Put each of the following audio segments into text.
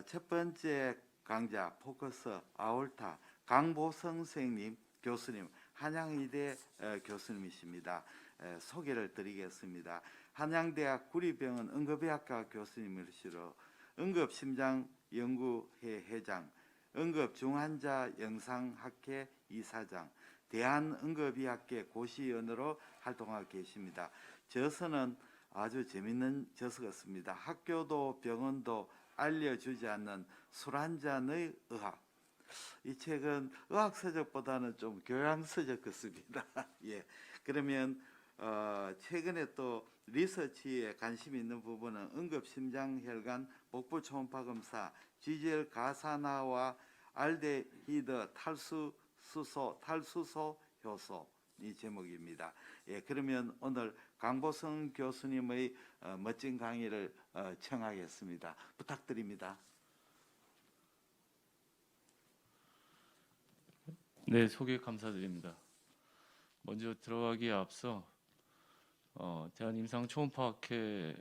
첫 번째 강좌 포커스 아울타 강보성 선생님 교수님 한양의대 교수님이십니다. 소개를 드리겠습니다. 한양대학 구리병원 응급의학과 교수님이시로 응급심장연구회 회장, 응급중환자 영상학회 이사장, 대한응급의학회 고시위원으로 활동하고 계십니다. 저서는 아주 재밌는 저서 같습니다. 학교도 병원도 알려주지 않는 술 한잔의 의학. 이 책은 의학서적보다는 좀 교양서적 같습니다. 예. 그러면 최근에 또 리서치에 관심 있는 부분은 응급심장혈관 복부 초음파 검사, GGL 가사나와 알데히드 탈수소 효소 이 제목입니다. 예, 그러면 오늘 강보성 교수님의 멋진 강의를 청하겠습니다. 부탁드립니다. 네, 소개 감사드립니다. 먼저 들어가기에 앞서 대한임상초음파학회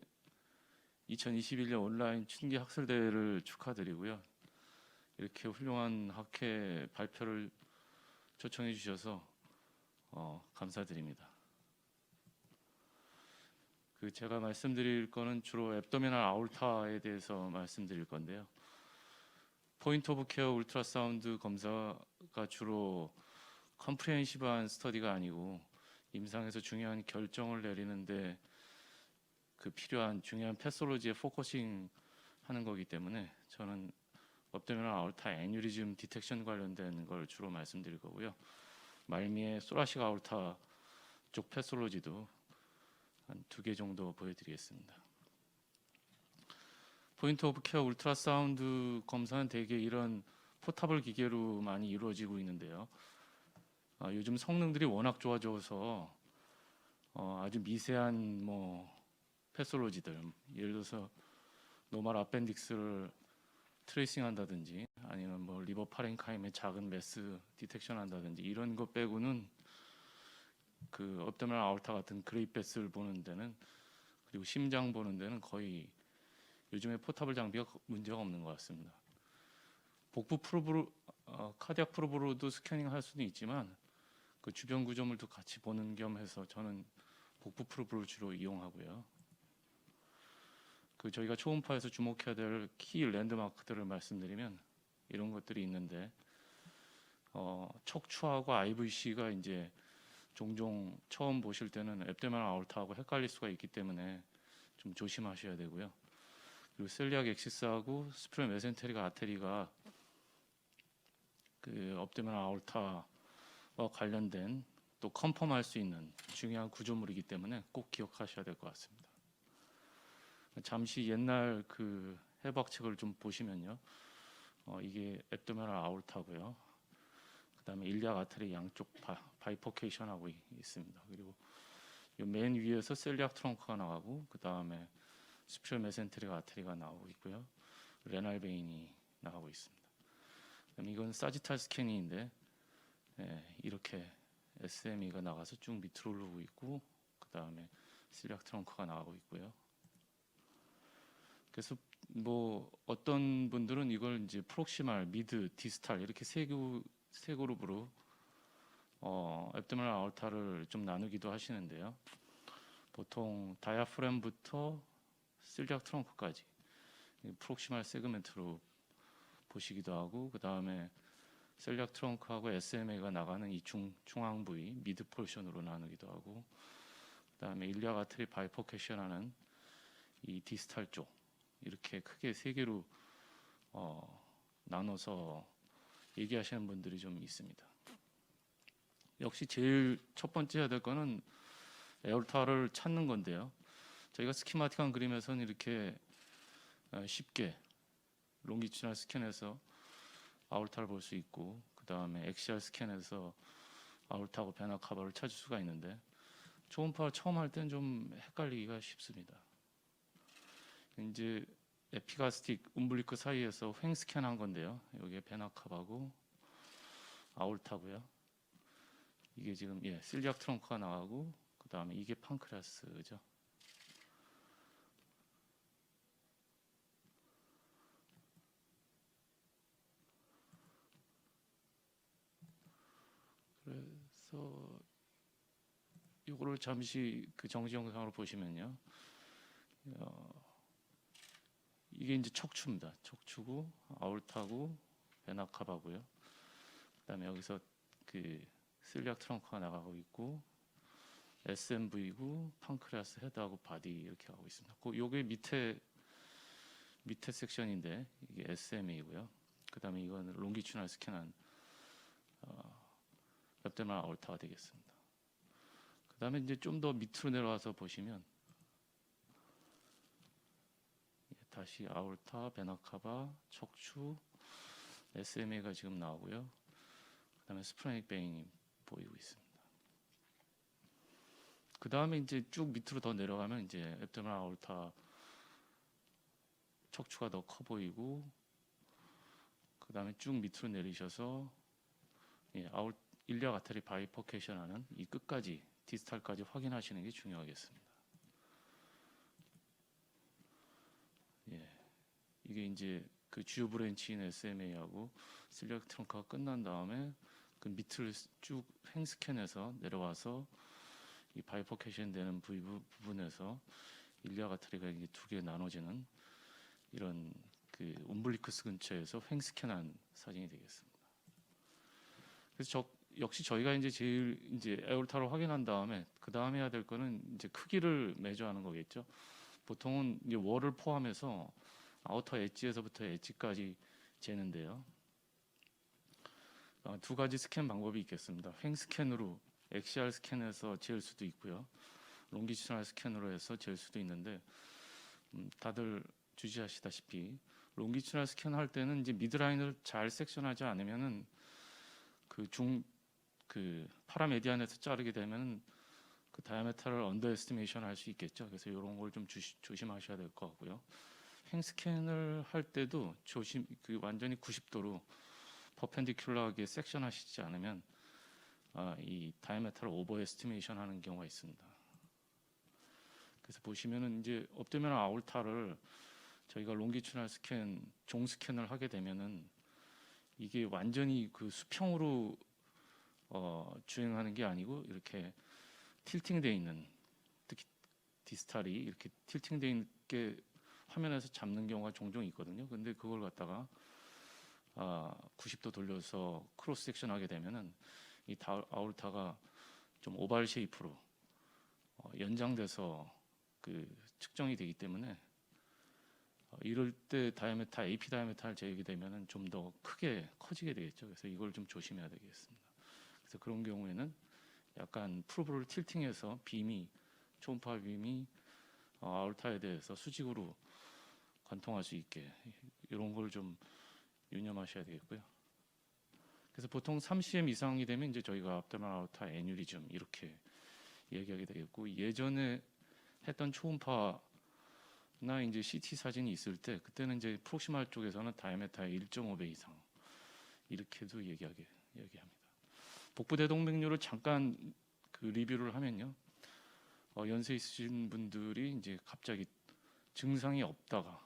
2021년 온라인 춘기 학술대회를 축하드리고요. 이렇게 훌륭한 학회 발표를 초청해 주셔서 감사드립니다. 제가 말씀드릴 거는 주로 앱도미널 아울타에 대해서 말씀드릴 건데요. 포인트 오브 케어 울트라사운드 검사가 주로 컴프리헨시브한 스터디가 아니고 임상에서 중요한 결정을 내리는데 필요한 중요한 패솔로지에 포커싱 하는 거기 때문에 저는 앱도미널 아울타 애뉴리즘 디텍션 관련된 걸 주로 말씀드릴 거고요. 말미에 소라식 아울타 쪽 패솔로지도 한 2개 정도 보여드리겠습니다. 포인트 오브 케어 울트라사운드 검사는 대개 이런 포터블 기계로 많이 이루어지고 있는데요. 요즘 성능들이 워낙 좋아져서 아주 미세한 패솔로지들, 예를 들어서 노멀 아펜딕스를 트레이싱 한다든지 아니면 리버 파렌카임의 작은 매스 디텍션 한다든지 이런 것 빼고는 앱도미널 아울타 같은 그레이패스를 보는 데는, 그리고 심장 보는 데는 거의 요즘에 포터블 장비가 문제가 없는 것 같습니다. 복부 프로브로 카디악 프로브로도 스캐닝 할 수는 있지만 주변 구조물도 같이 보는 겸 해서 저는 복부 프로브를 주로 이용하고요. 저희가 초음파에서 주목해야 될 키 랜드마크들을 말씀드리면 이런 것들이 있는데, 척추하고 IVC가 이제 종종 처음 보실 때는 앱도미널 아울타하고 헷갈릴 수가 있기 때문에 좀 조심하셔야 되고요. 그리고 셀리악 엑시스하고 스프레 메센테릭 아테리가 앱도미널 아울타와 관련된 또 컨펌할 수 있는 중요한 구조물이기 때문에 꼭 기억하셔야 될 것 같습니다. 잠시 옛날 해부학책을 좀 보시면요, 이게 앱도미널 아울타고요. 그다음에 일리악 아테리 양쪽 바이포케이션 하고 있습니다. 그리고 맨 위에서 셀리악 트렁크가 나가고 그다음에 스피럴 메센테릭 아테리가 나오고 있고요. 레날 베인이 나가고 있습니다. 그다음에 이건 사지탈 스캐닝인데 이렇게 SME가 나가서 쭉 밑으로 오르고 있고 그다음에 셀리악 트렁크가 나가고 있고요. 그래서 어떤 분들은 이걸 이제 프록시말, 미드, 디스탈 이렇게 세 그룹으로 앱도미널 아울타를 좀 나누기도 하시는데요. 보통 다이아프램부터 셀리악 트렁크까지 프록시말 세그멘트로 보시기도 하고, 그 다음에 셀리악 트렁크하고 SMA가 나가는 이 중앙 부위 미드 포션으로 나누기도 하고, 그 다음에 일리악 아테리 바이포케이션하는 이 디스탈 쪽 이렇게 크게 세 개로 나눠서 얘기하시는 분들이 좀 있습니다. 역시 제일 첫 번째 해야 될 거는 에어타를 찾는 건데요. 저희가 스키마틱한 그림에서는 이렇게 쉽게 롱기튜디널 스캔해서 아울타를 볼 수 있고, 그 다음에 엑시알 스캔해서 아울타하고 베나카바를 찾을 수가 있는데, 초음파를 처음 할 때는 좀 헷갈리기가 쉽습니다. 이제 에피가스틱 움블리크 사이에서 횡 스캔한 건데요. 여기에 베나카바고 아울타고요. 이게 지금 실리악 트렁크가 나가고, 그 다음에 이게 판크레아스죠. 그래서 이거를 잠시 그 정지 영상으로 보시면요. 이게 이제 척추입니다. 척추고 아울타고 베나카바고요. 그다음에 여기서 그 실리악 트렁크가 나가고 있고 SMV고 판크레아스 헤드하고 바디 이렇게 하고 있습니다. 요게 밑에 섹션인데 이게 SMA고요. 그다음에 이거는 롱기추널 스캔한 앱데말 아울타가 되겠습니다. 그다음에 이제 좀 더 밑으로 내려와서 보시면 다시 아울타, 베나카바, 척추, SMA가 지금 나오고요. 그다음에 스프레닉 베인이 보이고 있습니다. 그다음에 이제 쭉 밑으로 더 내려가면 이제 앱데말 아울타 척추가 더 커 보이고 그다음에 쭉 밑으로 내리셔서 일리악 아테리 바이퍼케이션하는 이 끝까지 디스탈까지 확인하시는 게 중요하겠습니다. 이게 이제 그 주요 브랜치인 SMA하고 실리악 트렁크가 끝난 다음에 그 밑을 쭉 횡스캔해서 내려와서 이 바이퍼케이션 되는 부분에서 일리악 아테리가 이게 두 개 나눠지는 이런 그 움블리쿠스 근처에서 횡스캔한 사진이 되겠습니다. 그래서 역시 저희가 이제 제일 이제 에올타를 확인한 다음에 그 다음에 해야 될 거는 이제 크기를 매저하는 거겠죠. 보통은 이제 월을 포함해서 아우터 엣지에서부터 엣지까지 재는데요. 두 가지 스캔 방법이 있겠습니다. 횡 스캔으로 엑시알 스캔해서 잴 수도 있고요. 롱기추널 스캔으로 해서 잴 수도 있는데 다들 주시하시다시피 롱기추널 스캔 할 때는 이제 미드라인을 잘 섹션하지 않으면은 그 파라메디안에서 자르게 되면은 그 다이아메타를 언더 에스티메이션 할 수 있겠죠. 그래서 이런 걸 좀 조심하셔야 될 것 같고요. 횡 스캔을 할 때도 완전히 90도로 퍼펜디큘러하게 섹션 하시지 않으면 이 다이아메타를 오버 에스티메이션 하는 경우가 있습니다. 그래서 보시면은 이제 엎드면 아울타를 저희가 롱기추널 스캔, 종 스캔을 하게 되면은 이게 완전히 그 수평으로 주행하는 게 아니고 이렇게 틸팅되어 있는, 특히 디스탈이 이렇게 틸팅되어 있게 화면에서 잡는 경우가 종종 있거든요. 근데 그걸 갖다가 90도 돌려서 크로스 섹션 하게 되면은 이 아울타가 좀 오발 쉐이프로 연장돼서 그 측정이 되기 때문에 이럴 때 다이아메타, AP 다이아메타를 재게 되면은 좀 더 크게 커지게 되겠죠. 그래서 이걸 좀 조심해야 되겠습니다. 그래서 그런 경우에는 약간 프로브를 틸팅해서 초음파 빔이 아울타에 대해서 수직으로 관통할 수 있게 이런 걸 좀 유념하셔야 되겠고요. 그래서 보통 3cm 이상이 되면 이제 저희가 앞데말 아울타 애뉴리즘 이렇게 얘기하게 되겠고, 예전에 했던 초음파나 이제 CT 사진이 있을 때 그때는 이제 프록시말 쪽에서는 다이아메타의 1.5배 이상 이렇게도 얘기합니다. 복부 대동맥류를 잠깐 그 리뷰를 하면요, 연세 있으신 분들이 이제 갑자기 증상이 없다가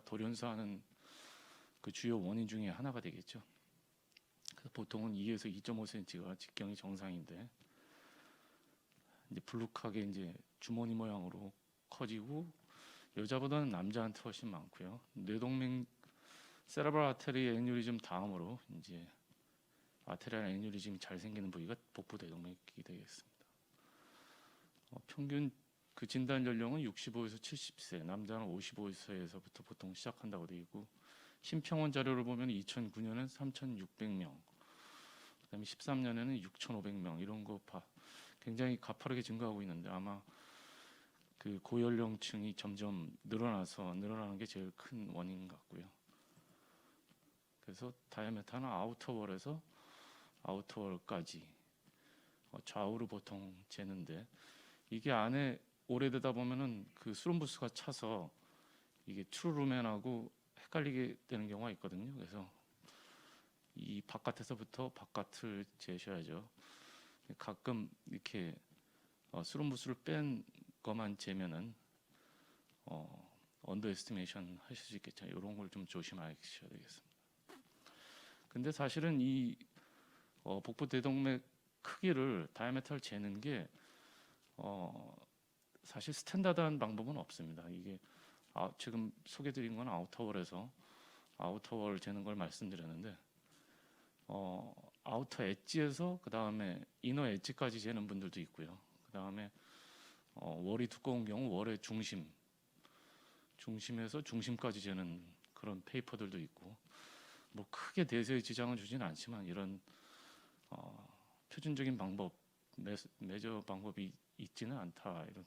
돌연사하는 그 주요 원인 중에 하나가 되겠죠. 그래서 보통은 2에서 2.5cm가 직경이 정상인데 이제 불룩하게 이제 주머니 모양으로 커지고 여자보다는 남자한테 훨씬 많고요. 뇌동맥 세레브랄 아테리 애뉴리즘 다음으로 이제 아테리알 애뉴리즘이 잘 생기는 부위가 복부 대동맥이 되겠습니다. 평균 그 진단 연령은 65에서 70세, 남자는 55세에서부터 보통 시작한다고 되어 있고, 심평원 자료를 보면 2009년엔 3,600명, 그다음에 13년에는 6,500명 이런 거 굉장히 가파르게 증가하고 있는데 아마 그 고연령층이 점점 늘어나는 게 제일 큰 원인 같고요. 그래서 다이아메타는 아우터월에서 아우터월까지 좌우로 보통 재는데, 이게 안에 오래되다 보면은 그 수lum부스가 차서 이게 트루루멘하고 헷갈리게 되는 경우가 있거든요. 그래서 이 바깥에서부터 바깥을 재셔야죠. 가끔 이렇게 수lum부스를 뺀 것만 재면은 언더 에스티메이션 하실 수 있겠죠. 이런 걸 좀 조심하셔야 되겠습니다. 근데 사실은 이 복부 대동맥 크기를 다이아메트를 재는 게 사실 스탠다드한 방법은 없습니다. 이게 지금 소개드린 건 아우터월에서 아우터월 재는 걸 말씀드렸는데 아우터 엣지에서 그 다음에 이너 엣지까지 재는 분들도 있고요. 그 다음에 월이 두꺼운 경우 월의 중심에서 중심까지 재는 그런 페이퍼들도 있고, 뭐 크게 대세에 지장은 주지는 않지만 이런 표준적인 방법, 메저 방법이 있지는 않다, 이런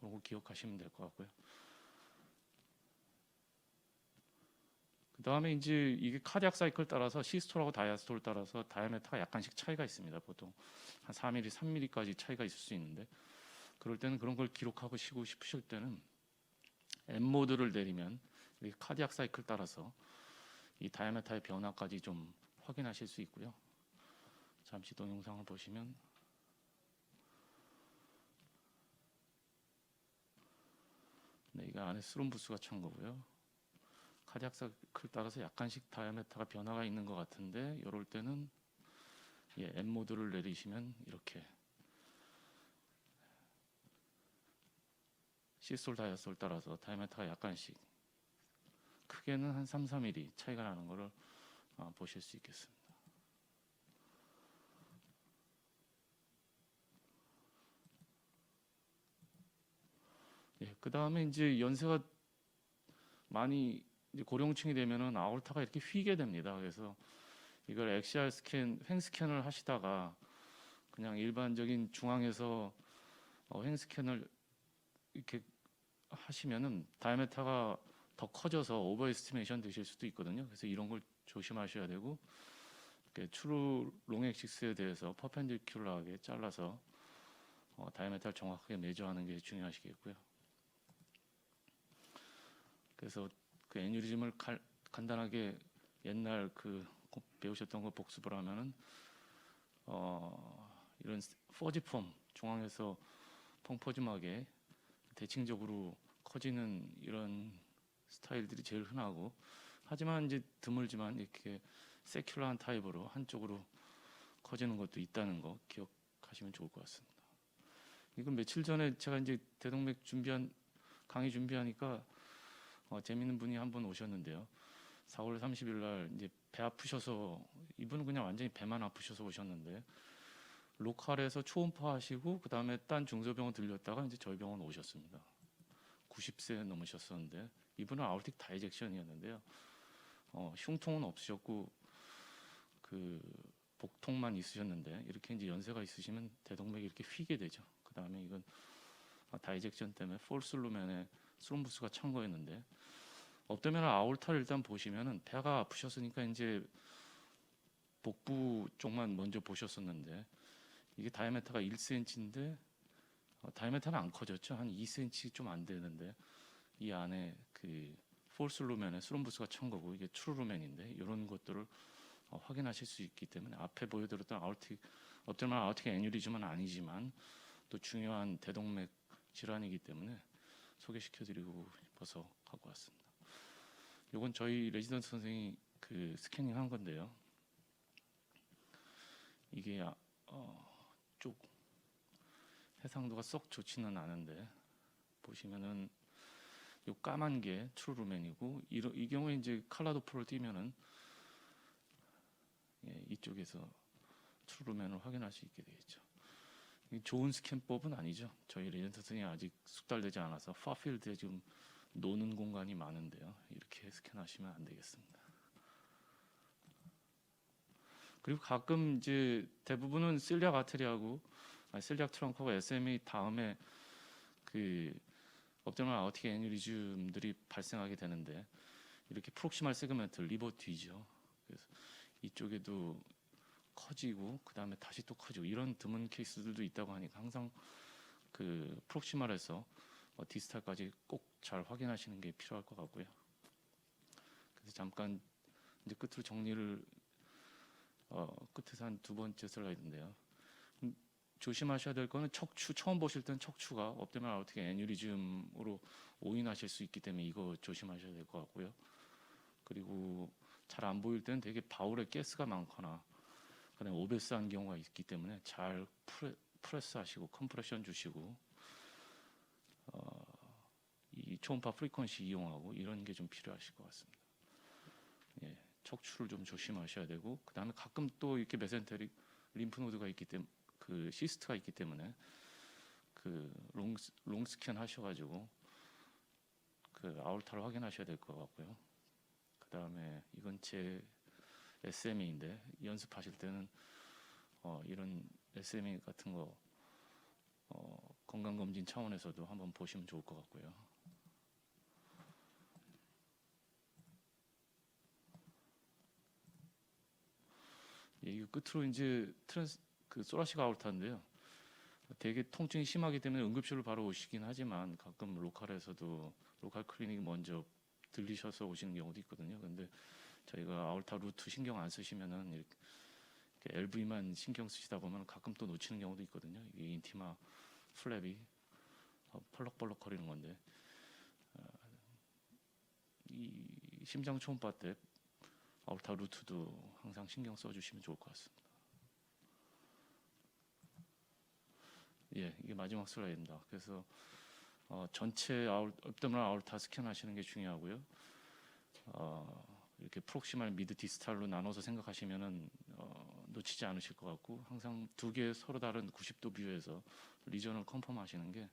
거 기억하시면 될 것 같고요. 그 다음에 이제 이게 카디악 사이클 따라서 시스톨하고 다이아스톨 따라서 다이아메터가 약간씩 차이가 있습니다. 보통 한 4mm, 3mm까지 차이가 있을 수 있는데, 그럴 때는 그런 걸 기록하고 시고 싶으실 때는 M 모드를 내리면 이 카디악 사이클 따라서 이 다이아메터의 변화까지 좀 확인하실 수 있고요. 잠시 동영상을 보시면 이게 안에 스룸부스가 찬 거고요. 카디악 사이클 따라서 약간씩 다이아메터가 변화가 있는 것 같은데, 이럴 때는 M 모드를 내리시면 이렇게 시스톨 다이아스톨 따라서 다이아메터가 약간씩, 크게는 한 3, 4mm 차이가 나는 것을 보실 수 있겠습니다. 그 다음에 이제 연세가 많이 이제 고령층이 되면은 아orta가 이렇게 휘게 됩니다. 그래서 이걸 XR 스캔, 횡 스캔을 하시다가 그냥 일반적인 중앙에서 횡 스캔을 이렇게 하시면은 다이아메터가 더 커져서 오버에스티메이션 되실 수도 있거든요. 그래서 이런 걸 조심하셔야 되고, 트루 롱엑시스에 대해서 퍼펜디큘러하게 잘라서 다이아메터를 정확하게 메저하는 게 중요하시겠고요. 그래서 그 애뉴리즘을 간단하게 옛날 배우셨던 거 복습을 하면은 이런 포지폼, 중앙에서 펑퍼짐하게 대칭적으로 커지는 이런 스타일들이 제일 흔하고, 하지만 이제 드물지만 이렇게 세큘러한 타입으로 한쪽으로 커지는 것도 있다는 거 기억하시면 좋을 것 같습니다. 이건 며칠 전에 제가 이제 대동맥 강의 준비하니까 재밌는 분이 한 분 오셨는데요. 4월 30일 날 이제 배 아프셔서, 이분은 그냥 완전히 배만 아프셔서 오셨는데, 로컬에서 초음파 하시고 그 다음에 딴 중소병원 들렸다가 이제 저희 병원 오셨습니다. 90세 넘으셨었는데, 이분은 아ortic 다이젝션이었는데요. 흉통은 없으셨고 그 복통만 있으셨는데, 이렇게 이제 연세가 있으시면 대동맥이 이렇게 휘게 되죠. 그 다음에 이건 다이젝션 때문에 폴스 루멘에 스룸부스가 찬 거였는데, 업도면 아orta를 일단 보시면은 배가 아프셨으니까 이제 복부 쪽만 먼저 보셨었는데, 이게 다이아메터가 1cm인데 다이아메터는 안 커졌죠. 한 2cm 좀 안 되는데, 이 안에 그 폴스 루멘에 스룸부스가 찬 거고, 이게 트루 루멘인데, 이런 것들을 확인하실 수 있기 때문에 앞에 보여드렸던 업도면 아ortic 애뉴리즘은 아니지만 또 중요한 대동맥 질환이기 때문에 소개시켜드리고 싶어서 갖고 왔습니다. 이건 저희 레지던트 선생이 그 스캐닝 한 건데요. 이게 쪽 해상도가 썩 좋지는 않은데, 보시면은 이 까만 게 트루 루멘이고, 이 경우에 이제 칼라도프를 띄면은 이쪽에서 트루 루멘을 확인할 수 있게 되겠죠. 좋은 스캔법은 아니죠. 저희 레지던트 선생이 아직 숙달되지 않아서 파필드에 지금 노는 공간이 많은데요. 이렇게 스캔하시면 안 되겠습니다. 그리고 가끔 이제 대부분은 실리악 아테리하고 실리악 트렁크하고 SMA 다음에 그 업도널 아ortic 애뉴리즘들이 발생하게 되는데, 이렇게 프록시말 세그멘트 리버 뒤죠. 그래서 이쪽에도 커지고 그 다음에 다시 또 커지고, 이런 드문 케이스들도 있다고 하니까 항상 그 프록시말에서 디스탈까지 꼭 잘 확인하시는 게 필요할 것 같고요. 그래서 잠깐 이제 끝으로 정리를 끝에서 한 두 번째 슬라이드인데요. 조심하셔야 될 거는 척추, 처음 보실 때는 척추가 업도널 아ortic 애뉴리즘으로 오인하실 수 있기 때문에 이거 조심하셔야 될 것 같고요. 그리고 잘 안 보일 때는 되게 바울에 가스가 많거나 그다음에 오베스한 경우가 있기 때문에 잘 프레스하시고 컴프레션 주시고 이 초음파 프리퀀시 이용하고 이런 게 좀 필요하실 것 같습니다. 예, 척추를 좀 조심하셔야 되고 그다음에 가끔 또 이렇게 메센테릭 림프노드가 있기 때문에 그 시스트가 있기 때문에 그 롱스캔 하셔가지고 그 아orta를 확인하셔야 될 것 같고요. 그다음에 이건 제 SME인데 연습하실 때는 이런 SME 같은 거 건강검진 차원에서도 한번 보시면 좋을 것 같고요. 예, 이 끝으로 이제 그 소라시가 아orta인데요. 되게 통증이 심하기 때문에 응급실로 바로 오시긴 하지만 가끔 로컬에서도 로컬 클리닉 먼저 들리셔서 오시는 경우도 있거든요. 근데 저희가 아orta 루트 신경 안 쓰시면은 이렇게 LV만 신경 쓰시다 보면 가끔 또 놓치는 경우도 있거든요. 이게 인티마 플랩이 펄럭펄럭 거리는 건데 이 심장 초음파 때 아orta 루트도 항상 신경 써주시면 좋을 것 같습니다. 예, 이게 마지막 슬라이드입니다. 그래서 전체 앱도미널 아orta 스캔하시는 게 중요하고요. 이렇게 프록시말 미드 디스탈로 나눠서 생각하시면은 놓치지 않으실 것 같고 항상 두 개의 서로 다른 90도 뷰에서 리전을 컨펌하시는 게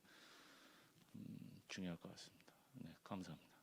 중요할 것 같습니다. 네, 감사합니다.